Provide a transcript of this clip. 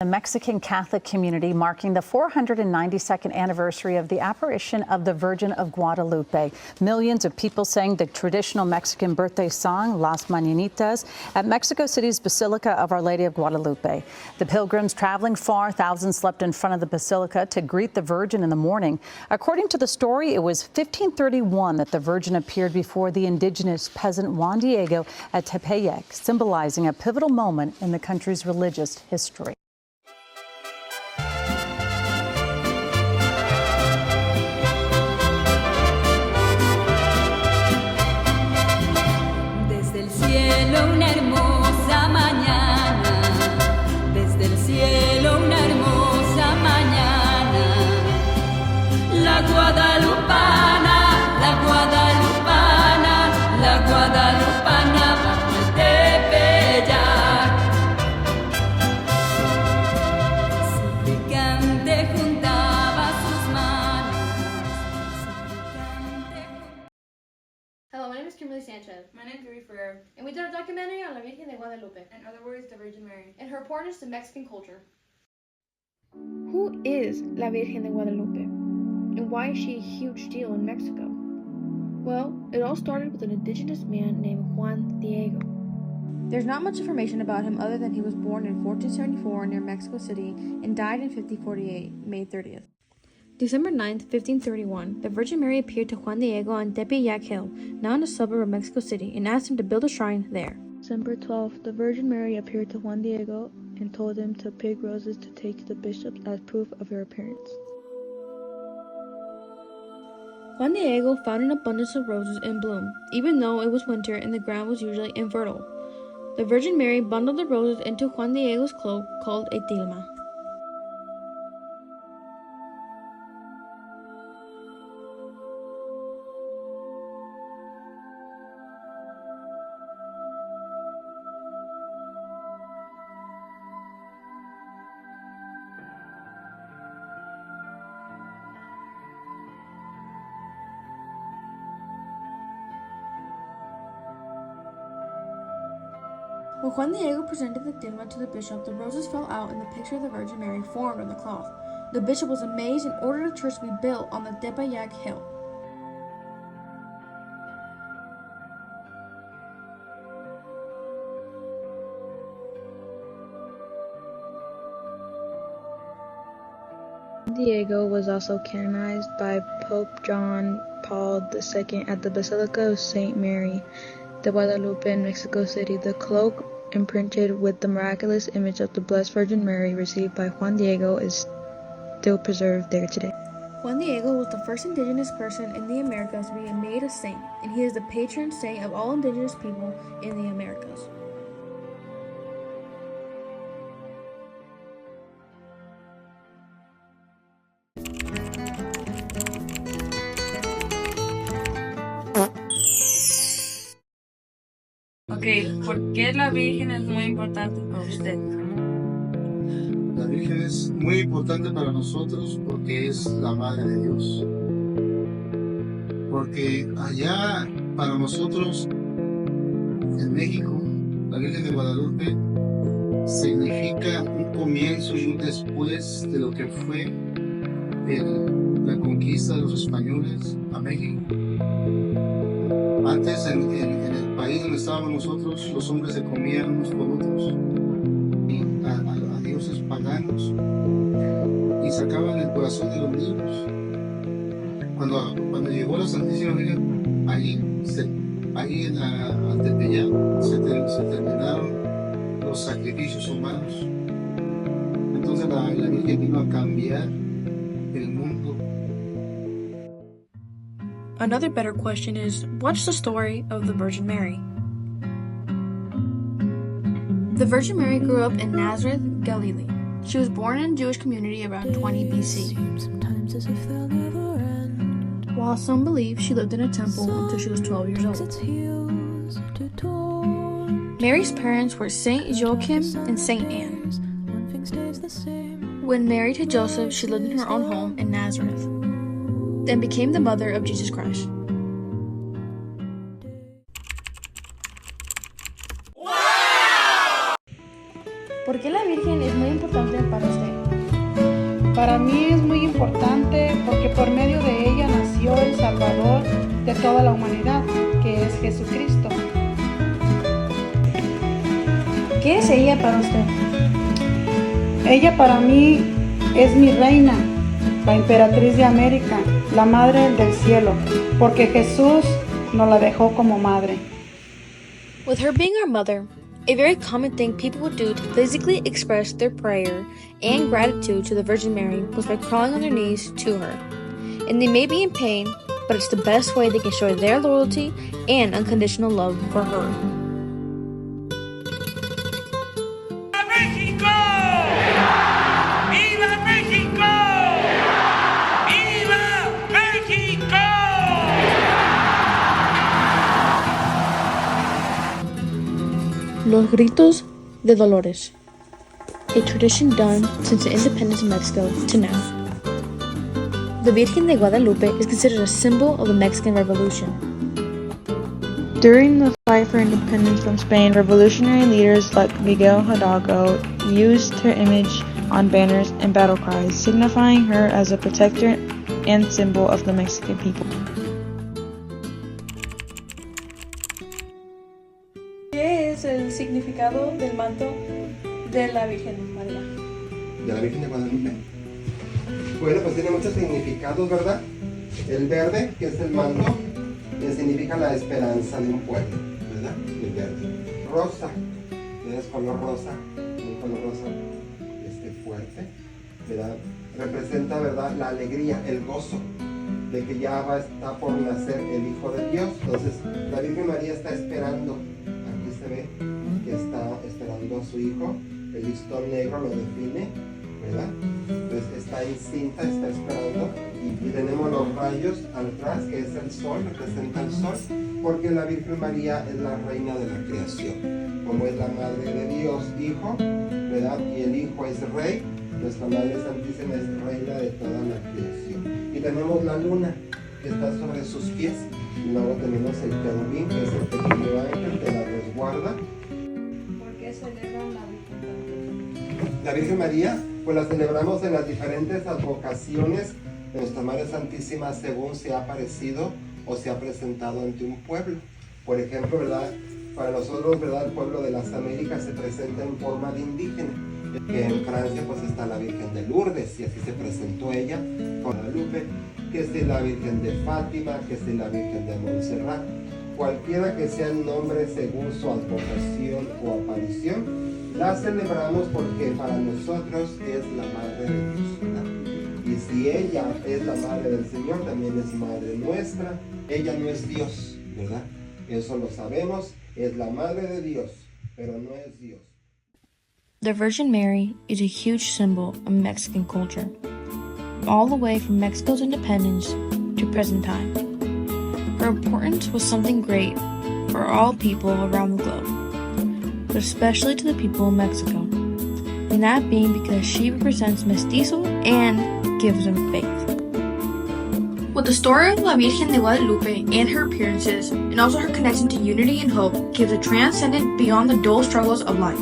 The Mexican Catholic community marking the 492nd anniversary of the apparition of the Virgin of Guadalupe. Millions of people sang the traditional Mexican birthday song, Las Mañanitas, at Mexico City's Basilica of Our Lady of Guadalupe. The pilgrims traveling far, thousands slept in front of the basilica to greet the Virgin in the morning. According to the story, it was 1531 that the Virgin appeared before the indigenous peasant Juan Diego at Tepeyac, symbolizing a pivotal moment in the country's religious history. Una hermosa mañana, desde el cielo una hermosa mañana, la guadalupana, la guadalupana, la guadalupana bajo el Tepeyac. Suplicante juntaba sus manos, Hello, my name is Kimberly Sanchez. My name is Yuri Ferrer. And we did a documentary on La Virgen de Guadalupe. In other words, the Virgin Mary. And her importance to Mexican culture. Who is La Virgen de Guadalupe? And why is she a huge deal in Mexico? Well, it all started with an indigenous man named Juan Diego. There's not much information about him other than he was born in 1474 near Mexico City and died in 1548, May 30th. December 9th, 1531, the Virgin Mary appeared to Juan Diego on Tepeyac Hill, now in a suburb of Mexico City, and asked him to build a shrine there. December 12th, the Virgin Mary appeared to Juan Diego and told him to pick roses to take to the bishops as proof of her appearance. Juan Diego found an abundance of roses in bloom, even though it was winter and the ground was usually infertile. The Virgin Mary bundled the roses into Juan Diego's cloak called a tilma. When Juan Diego presented the tilma to the bishop, the roses fell out and the picture of the Virgin Mary formed on the cloth. The bishop was amazed and ordered a church to be built on the Tepeyac Hill. Juan Diego was also canonized by Pope John Paul II at the Basilica of St. Mary de Guadalupe in Mexico City. The cloak imprinted with the miraculous image of the Blessed Virgin Mary received by Juan Diego is still preserved there today. Juan Diego was the first indigenous person in the Americas to be made a saint, and he is the patron saint of all indigenous people in the Americas. Ok, ¿por qué la Virgen es muy importante para usted? La Virgen es muy importante para nosotros porque es la Madre de Dios. Porque allá, para nosotros, en México, la Virgen de Guadalupe significa un comienzo y un después de lo que fue la conquista de los españoles a México. Antes, en el país donde estábamos nosotros, los hombres se comían unos por otros, a dioses paganos, y sacaban el corazón de los niños. Cuando llegó la Santísima Virgen, ahí al Tepeyac se terminaron los sacrificios humanos. Entonces la Virgen vino a cambiar el mundo. Another better question is, what's the story of the Virgin Mary? The Virgin Mary grew up in Nazareth, Galilee. She was born in a Jewish community around 20 BC. While some believe she lived in a temple until she was 12 years old. Mary's parents were Saint Joachim and Saint Anne. When married to Joseph, she lived in her own home in Nazareth, then became the mother of Jesus Christ. ¿Por qué la Virgen es muy importante para Para mí es muy importante porque por medio de ella nació el Salvador de toda la humanidad, que es Jesucristo. ¿Qué es ella para usted? Ella para mí es mi reina, la emperatriz de América, la madre del cielo, porque Jesús nos la dejó como madre. With her being our mother, a very common thing people would do to physically express their prayer and gratitude to the Virgin Mary was by crawling on their knees to her. And they may be in pain, but it's the best way they can show their loyalty and unconditional love for her. ¡México! ¡Viva México! ¡Viva México! Los gritos de Dolores, a tradition done since the independence of Mexico to now. The Virgen de Guadalupe is considered a symbol of the Mexican Revolution. During the fight for independence from Spain, revolutionary leaders like Miguel Hidalgo used her image on banners and battle cries, signifying her as a protector and symbol of the Mexican people. ¿Qué es el significado del manto de la Virgen María? De la Virgen de Guadalupe. Bueno, pues tiene muchos significados, ¿verdad? El verde, que es el manto, que significa la esperanza de un pueblo, ¿verdad? El verde. Rosa, es color rosa, un color rosa fuerte, ¿verdad? Representa, ¿verdad? La alegría, el gozo de que ya está por nacer el Hijo de Dios. Entonces, la Virgen María está esperando, aquí se ve que está esperando a su Hijo, el listón negro lo define, ¿verdad? Entonces está encinta, está esperando y tenemos los rayos atrás, que es el sol, representa el sol, porque la Virgen María es la reina de la creación, como es la madre de Dios, Hijo, ¿verdad? Y el Hijo es rey, nuestra Madre Santísima es reina de toda la creación. Y tenemos la luna, que está sobre sus pies, y luego tenemos el querubín, que es el pequeño ángel que la resguarda. ¿Por qué celebran la Virgen? La Virgen María, pues la celebramos en las diferentes advocaciones de nuestra Madre Santísima según se ha aparecido o se ha presentado ante un pueblo. Por ejemplo, ¿verdad? Para nosotros, ¿verdad? El pueblo de las Américas se presenta en forma de indígena. Que en Francia pues está la Virgen de Lourdes y así se presentó ella, con Guadalupe, que es la Virgen de Fátima, que es la Virgen de Montserrat. Cualquiera que sea el nombre según su advocación o aparición, la celebramos porque para nosotros es la Madre de Dios, ¿verdad? Y si ella es la Madre del Señor, también es Madre nuestra. Ella no es Dios, ¿verdad? Eso lo sabemos, es la Madre de Dios, pero no es Dios. The Virgin Mary is a huge symbol of Mexican culture, all the way from Mexico's independence to present time. Her importance was something great for all people around the globe, but especially to the people of Mexico, and that being because she represents mestizo and gives them faith. With the story of La Virgen de Guadalupe and her appearances, and also her connection to unity and hope, gives a transcendent beyond the dull struggles of life.